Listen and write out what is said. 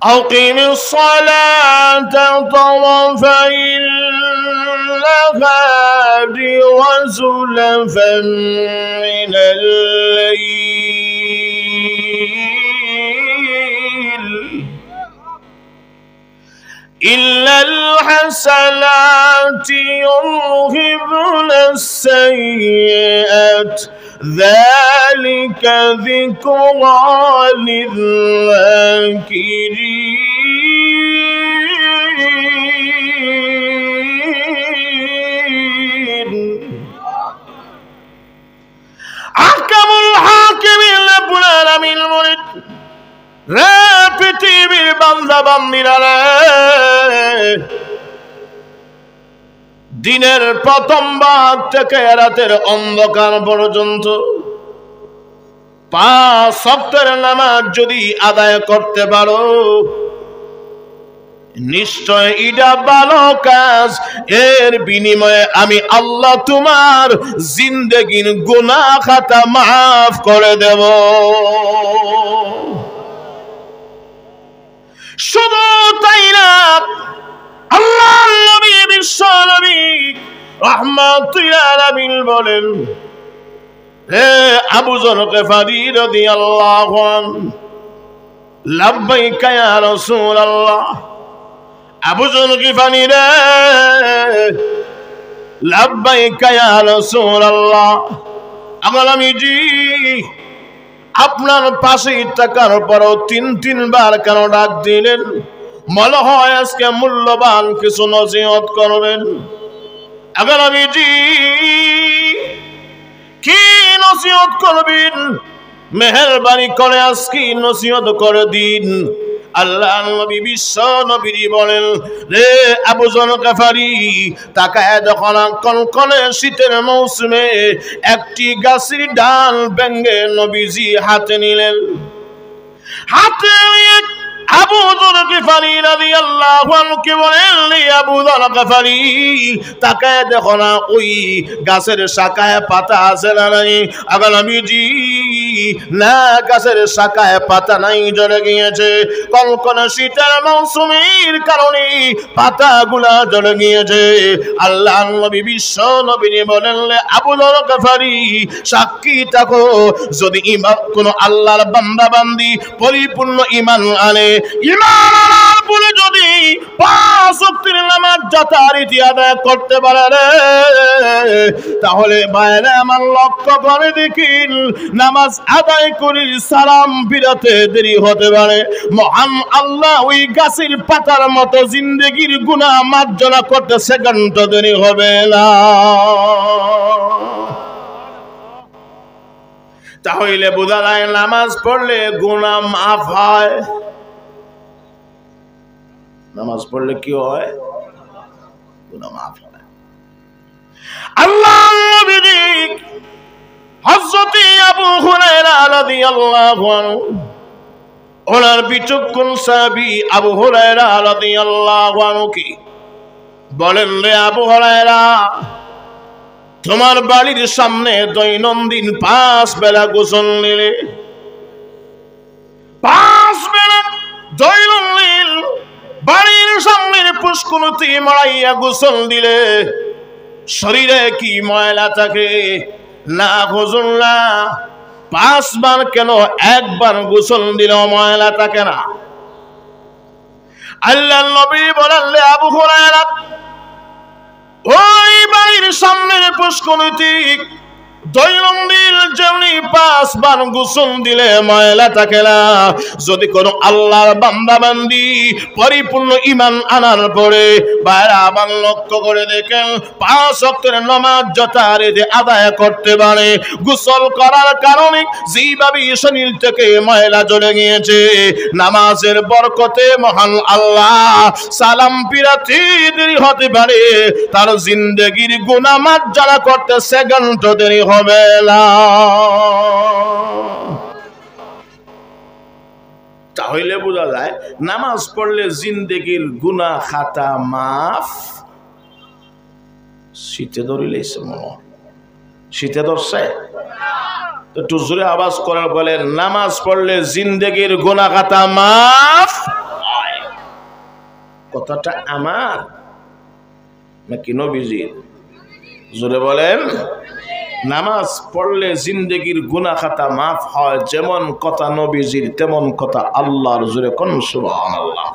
أقم الصلاة طرفي النهار وزلفا من الليل إلا الحسنات يذهبن السيئات ذلك ذكرى للذاكرين أحكم الحاكمين رب العالمين المريد পৃথিবীর বান্দা বান্দিরা দিনের প্রথম ভাগ থেকে রাতের অন্ধকার পর্যন্ত 5 ওয়াক্তের নামাজ যদি আদায় করতে পারো নিশ্চয় এটা ভালো কাজ। এর বিনিময়ে আমি আল্লাহ তোমার জিন্দেগির গুনাহ খাতা মাফ করে দেব। শুধু তাই না, আল্লাহর নবী বিশ্ব নবী রাহমাতুল আলামিন বলেন, হে আবু যর গিফারী রাদিয়াল্লাহু আনহু, লাব্বাইকা ইয়া রাসূলুল্লাহ। আবু যর গিফারী রে, লাব্বাইকা ইয়া রাসূলুল্লাহ। আমি জি আপনার পাশে থাকার পরও 3 বার কেন ডাক দিলেন? মনে হয় আজকে মূল্যবান কিছু নসিহত করবেন। আগে আমি জি কি নসিহত করবেন? মেহেরবানি করে আজকে নসিহত করে দিন। আল্লাহ নবী বিশ্ব নবী বলেন, রে আবু যর গিফারী, তাকায় যখন কনকনে শীতের মৌসুমে একটি গাছের ডাল ভেঙে নবীজি হাতে নিলেন। হাতে নিয়ে আবু যর গিফারী রাদিয়াল্লাহু আনহু কে বলেন, রে আবু যর গিফারী, তাকায় দেখো না ওই গাছের শাখায় পাতা আছে না নাই? আগে নবীজি না, গাছের শাখায় পাতা নাই, ঝরে গিয়েছে। কনকনে শীতের মৌসুমের কারণে পাতাগুলা ঝরে গিয়েছে। আল্লাহ নবী বিশ্ব নবী বলেন, আবু যর গিফারী, সাক্ষী থাকো, যদি ঈমান কোন আল্লাহর বান্দা বান্দি পরিপূর্ণ ঈমান আনে, ঈমান বলে যদি 5 ওয়াক্তের নামাজ যথারীতি আদায় করতে পারে রে, তাহলে বাইরে আমার লক্ষ্য করে দেখিন, নামাজ আদায় করে সালাম ফিরাতে দেরি হতে পারে, মহান আল্লাহ ওই গাছের পাতার মতো জিন্দেগির গুনাহ মার্জনা করতে সেকেন্ড দেরি হবে না। তাহলে বোঝা যায় নামাজ পড়লে গুনাহ মাফ হয়। নামাজ পড়লে কি হয়? গুনাহ মাফ হয়। আল্লাহর নবী হযরত আবু হুরায়রা রাদিয়াল্লাহু আনহু, ওনার বিচক্ষণ সাহাবী আবু হুরায়রা রাদিয়াল্লাহু আনহু কি বলেন, রে আবু হুরায়রা, তোমার বাড়ির সামনে দৈনন্দিন 5 বেলা গোসল নিলে, 5 বেলা দৈনন্দিন বাড়ির সামনের পুষ্করণীতে মাড়াইয়া গোসল দিলে শরীরে কি ময়লা থাকে? না হুজুর না, 5 বার কেন, 1 বার গোসল দিলে ময়লা থাকে না। আল্লাহর নবী বলেন, আবু হুরায়রা, ওই বাড়ির সামনের পুষ্করণীতে দৈনন্দিন যেমনি 5 বার গোসল দিলে ময়লা থাকে না, যদি কোনো আল্লাহর বান্দা বান্দি পরিপূর্ণ ঈমান আনার পরে বাইরে আবার লক্ষ্য করে দেখেন 5 ওয়াক্তের নামাজ যথারীতি আদায় করতে পারে, গোসল করার কারণে যেভাবে শরীর থেকে ময়লা চলে গিয়েছে, নামাজের বরকতে মহান আল্লাহ সালাম ফিরাতে দেরি হতে পারে, তার জিন্দেগির গুনাহ মার্জনা করতে সেকেন্ড দেরি হবে না। তাহলে বোঝা যায় নামাজ পড়লে জিন্দেগির গুনাহ খাতা মাফ। শীতে ধরিলে শীতে ধরছে একটু জোরে আওয়াজ করে বলেন, নামাজ পড়লে জিন্দেগির গুনাহ খাতা মাফ। কথাটা আমার নাকি নবীজির? জোরে বলেন। নামাজ পড়লে জিন্দেগির গুনাহ খাতা মাফ হয়, যেমন কথা নবীজির তেমন কথা আল্লাহর। জোরে কোন সুবহানাল্লাহ।